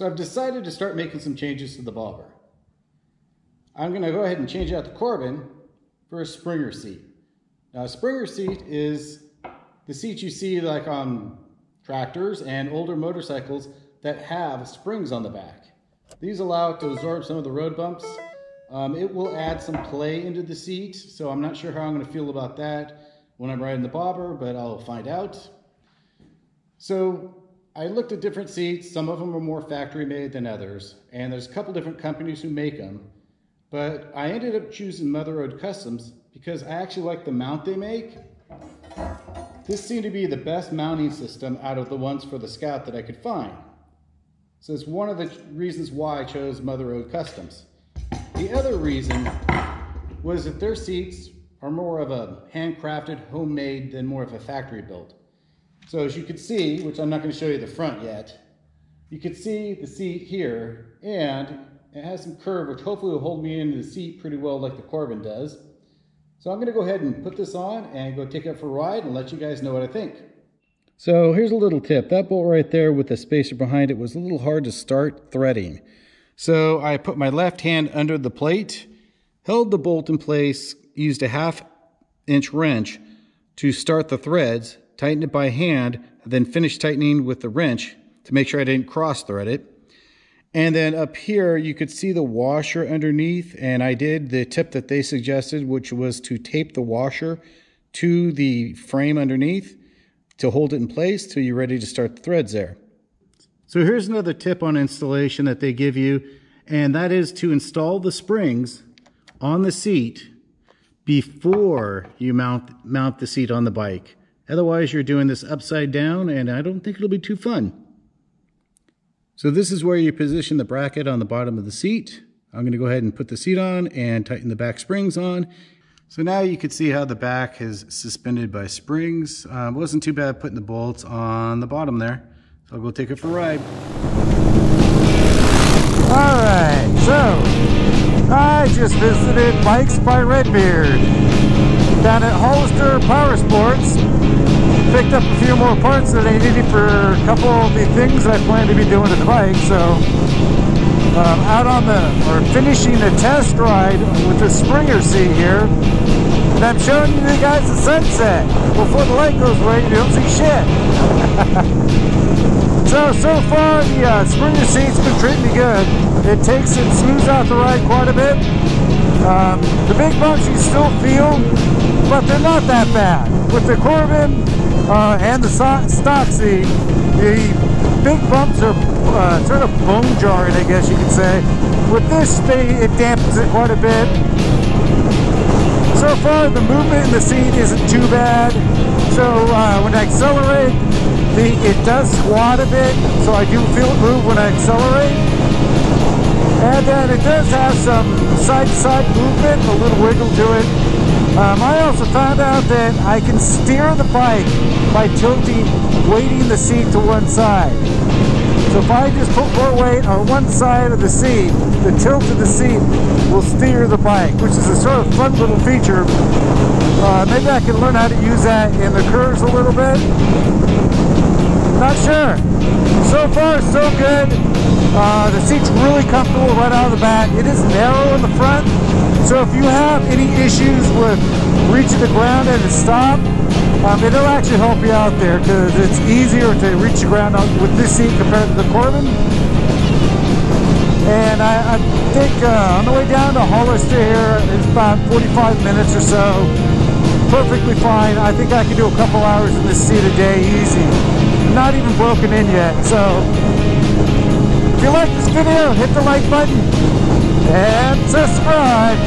So I've decided to start making some changes to the bobber. I'm going to go ahead and change out the Corbin for a Springer seat. Now a Springer seat is the seat you see like on tractors and older motorcycles that have springs on the back. These allow it to absorb some of the road bumps. It will add some play into the seat, so I'm not sure how I'm going to feel about that when I'm riding the bobber, but I'll find out. So I looked at different seats. Some of them are more factory made than others, and there's a couple different companies who make them. But I ended up choosing Mother Road Customs because I actually like the mount they make. This seemed to be the best mounting system out of the ones for the Scout that I could find. So it's one of the reasons why I chose Mother Road Customs. The other reason was that their seats are more of a handcrafted, homemade than more of a factory built. So as you can see, which I'm not going to show you the front yet, you can see the seat here, and it has some curve, which hopefully will hold me into the seat pretty well like the Corbin does. So I'm going to go ahead and put this on and go take it for a ride and let you guys know what I think. So here's a little tip. That bolt right there with the spacer behind it was a little hard to start threading. So I put my left hand under the plate, held the bolt in place, used a 1/2 inch wrench to start the threads, tightened it by hand, then finished tightening with the wrench to make sure I didn't cross thread it. And then up here, you could see the washer underneath, and I did the tip that they suggested, which was to tape the washer to the frame underneath to hold it in place till you're ready to start the threads there. So here's another tip on installation that they give you, and that is to install the springs on the seat before you mount the seat on the bike. Otherwise, you're doing this upside down, and I don't think it'll be too fun. So this is where you position the bracket on the bottom of the seat. I'm going to go ahead and put the seat on and tighten the back springs on. So now you can see how the back is suspended by springs. It wasn't too bad putting the bolts on the bottom there. So I'll go take it for a ride. Alright, so I just visited Bikes by Redbeard down at Hollister Power Sports. Picked up a few more parts that I needed for a couple of the things I plan to be doing to the bike. So finishing the test ride with the Springer seat here, and I'm showing you guys the sunset. Before the light goes away, you don't see shit. So far the Springer seat's been treating me good. It takes and smooths out the ride quite a bit. The big bumps you still feel, but they're not that bad. With the Corbin and the stock seat, the big bumps are sort of bone jarring, I guess you could say. With this, it dampens it quite a bit. So far, the movement in the seat isn't too bad. So when I accelerate, it does squat a bit, so I do feel it move when I accelerate. And then it does have some side-to-side movement, a little wiggle to it. I also found out that I can steer the bike by weighting the seat to one side. So if I just put more weight on one side of the seat, the tilt of the seat will steer the bike, which is a sort of fun little feature. Maybe I can learn how to use that in the curves a little bit. Not sure. So far, so good. The seat's really comfortable right out of the bat. It is narrow in the front, so if you have any issues with reaching the ground at a stop, it'll actually help you out there because it's easier to reach the ground with this seat compared to the Corbin. And I think on the way down to Hollister here, it's about 45 minutes or so. Perfectly fine. I think I can do a couple hours in this seat a day easy. Not even broken in yet. So if you like this video, hit the like button and subscribe.